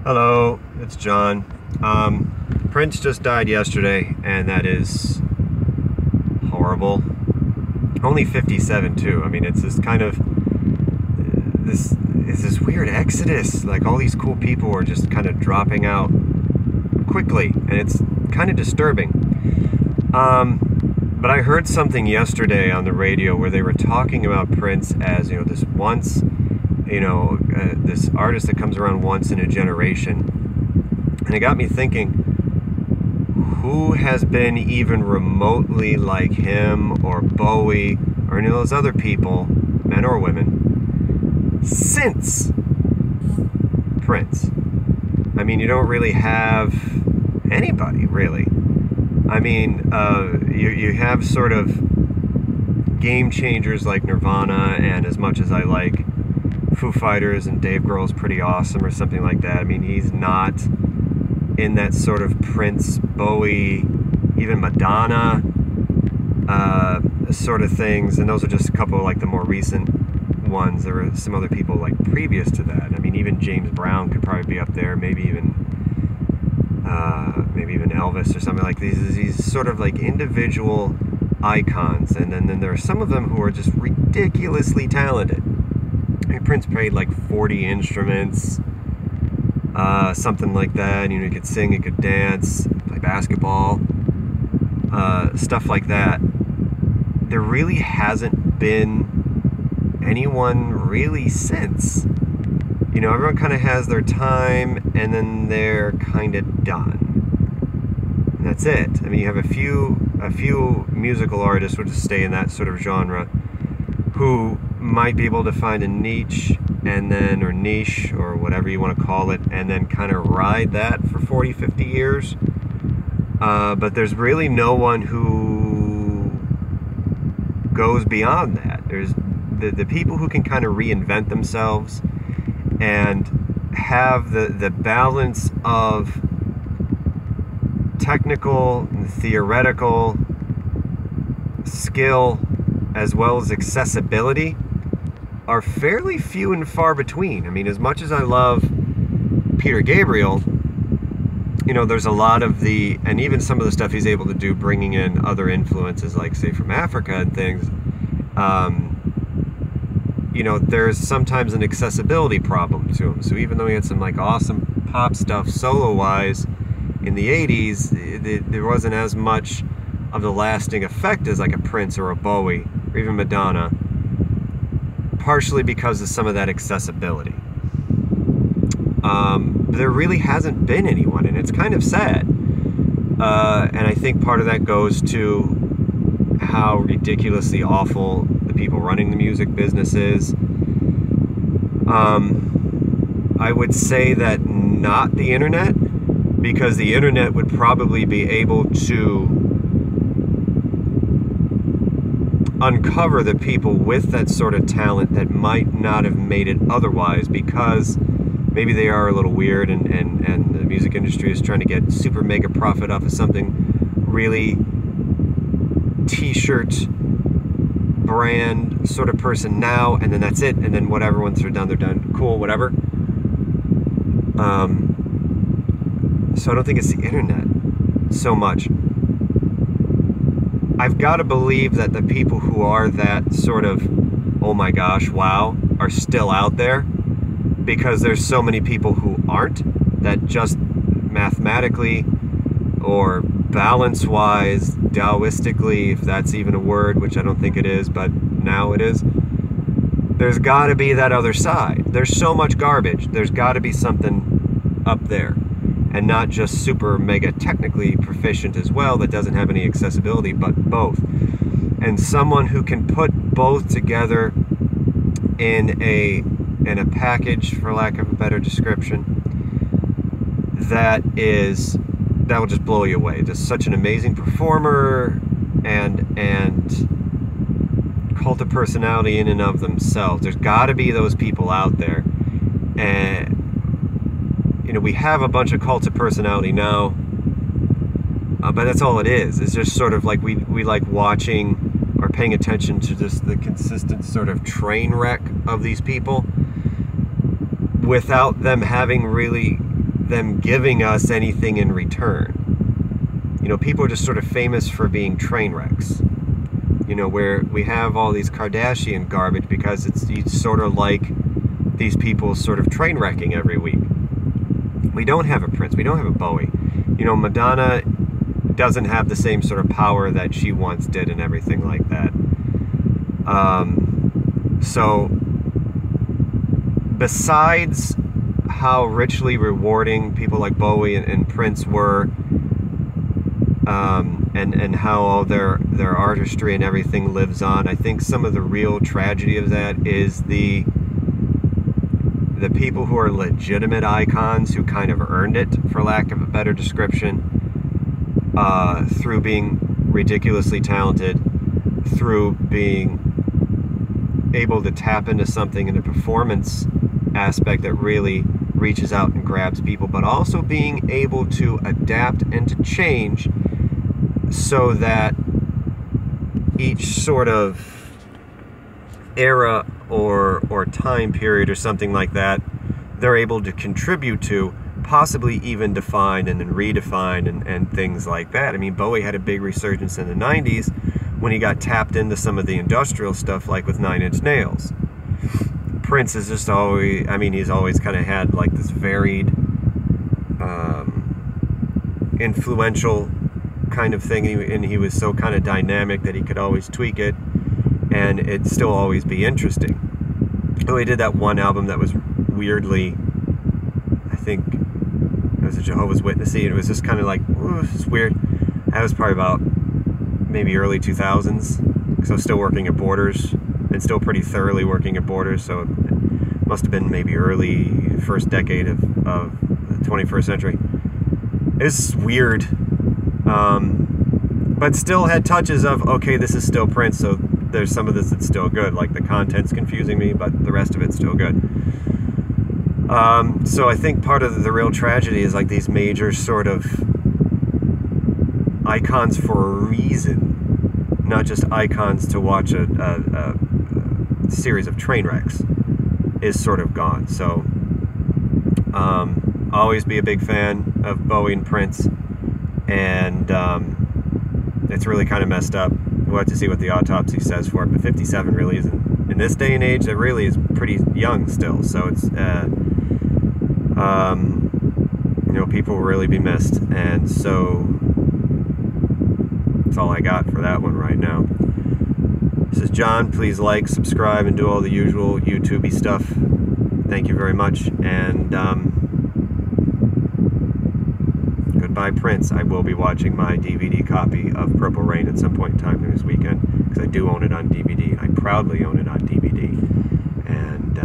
Hello, it's John. Prince just died yesterday, and that is horrible. Only 57 too. I mean, it's this kind of this weird exodus. Like all these cool people are just kind of dropping out quickly, and it's kind of disturbing. But I heard something yesterday on the radio where they were talking about Prince as, this once, this artist that comes around once in a generation. And it got me thinking, who has been even remotely like him or Bowie or any of those other people, men or women, since Prince? I mean, you don't really have anybody, really. I mean, you have sort of game changers like Nirvana, and as much as I like Foo Fighters and Dave Grohl's pretty awesome or something like that, I mean, he's not in that sort of Prince, Bowie, even Madonna sort of things, and those are just a couple of like the more recent ones. There were some other people like previous to that. I mean, even James Brown could probably be up there, maybe even Elvis or something like these sort of like individual icons, and then there are some of them who are just ridiculously talented. I mean, Prince played like 40 instruments, something like that. He could sing, he could dance, play basketball, stuff like that. There really hasn't been anyone really since. Everyone kind of has their time, and then they're kind of done. And that's it. I mean, you have a few musical artists who just stay in that sort of genre, who might be able to find a niche, or niche, or whatever you want to call it, and then kind of ride that for 40, 50 years. But there's really no one who goes beyond that. There's the people who can kind of reinvent themselves and have the balance of technical and theoretical skill as well as accessibility are fairly few and far between. I mean, as much as I love Peter Gabriel, there's a lot of and even some of the stuff he's able to do, bringing in other influences, like say from Africa and things, there's sometimes an accessibility problem to him. So even though he had some like awesome pop stuff solo-wise in the 80s, there wasn't as much of the lasting effect as like a Prince or a Bowie or even Madonna, partially because of some of that accessibility. There really hasn't been anyone, and it's kind of sad. And I think part of that goes to how ridiculously awful the people running the music business is. I would say that not the internet, because the internet would probably be able to uncover the people with that sort of talent that might not have made it otherwise, because maybe they are a little weird, and the music industry is trying to get super mega profit off of something really t-shirt brand sort of person now, and then that's it, and then whatever, once they're done, cool, whatever. So I don't think it's the internet so much. I've got to believe that the people who are that sort of, oh my gosh, wow, are still out there, because there's so many people who aren't, that just mathematically or balance-wise, Taoistically, if that's even a word, which I don't think it is, but now it is, there's got to be that other side. There's so much garbage. There's got to be something up there, and not just super mega technically proficient as well that doesn't have any accessibility, but both. And someone who can put both together in a package, for lack of a better description, that will just blow you away. Just such an amazing performer and cult of personality in and of themselves. There's got to be those people out there, and we have a bunch of cults of personality now, but that's all it is. It's just sort of like we like watching or paying attention to just the consistent sort of train wreck of these people without them having really them giving us anything in return. You know, people are just sort of famous for being train wrecks. You know, where we have all these Kardashian garbage because it's sort of like these people sort of train wrecking every week. We don't have a Prince. We don't have a Bowie. You know, Madonna doesn't have the same sort of power that she once did and everything like that. So, besides how richly rewarding people like Bowie and Prince were, and how all their artistry and everything lives on, I think some of the real tragedy of that is the people who are legitimate icons, who kind of earned it, for lack of a better description, through being ridiculously talented, through being able to tap into something in the performance aspect that really reaches out and grabs people, but also being able to adapt and to change so that each sort of era or time period or something like that, they're able to contribute to, possibly even define and then redefine and things like that. I mean, Bowie had a big resurgence in the 90s when he got tapped into some of the industrial stuff, like with 9 Inch Nails. Prince is just always, I mean, he's always kind of had like this varied, influential kind of thing, and he was so kind of dynamic that he could always tweak it and it'd still always be interesting. Oh, he did that one album that was weirdly, I think it was a Jehovah's Witness-y, and it was just kind of like, ooh, it's weird. That was probably about maybe early 2000s, because I was still working at Borders, and still pretty thoroughly working at Borders, so it must have been maybe early first decade of the 21st century. It's weird, but still had touches of, okay, this is still Prince, so there's some of this that's still good, like the content's confusing me, but the rest of it's still good. So I think part of the real tragedy is like these major sort of icons for a reason, not just icons to watch a series of train wrecks, is sort of gone. So I'll always be a big fan of Bowie and Prince, and it's really kind of messed up. We'll have to see what the autopsy says for it, but 57 really isn't, in this day and age, it really is pretty young still, so it's you know, people will really be missed, and so that's all I got for that one right now. This is John. Please like, subscribe, and do all the usual YouTube-y stuff. Thank you very much, and goodbye, Prince. I will be watching my DVD copy of Purple Rain at some point in time this weekend, because I do own it on DVD, and I proudly own it on DVD, and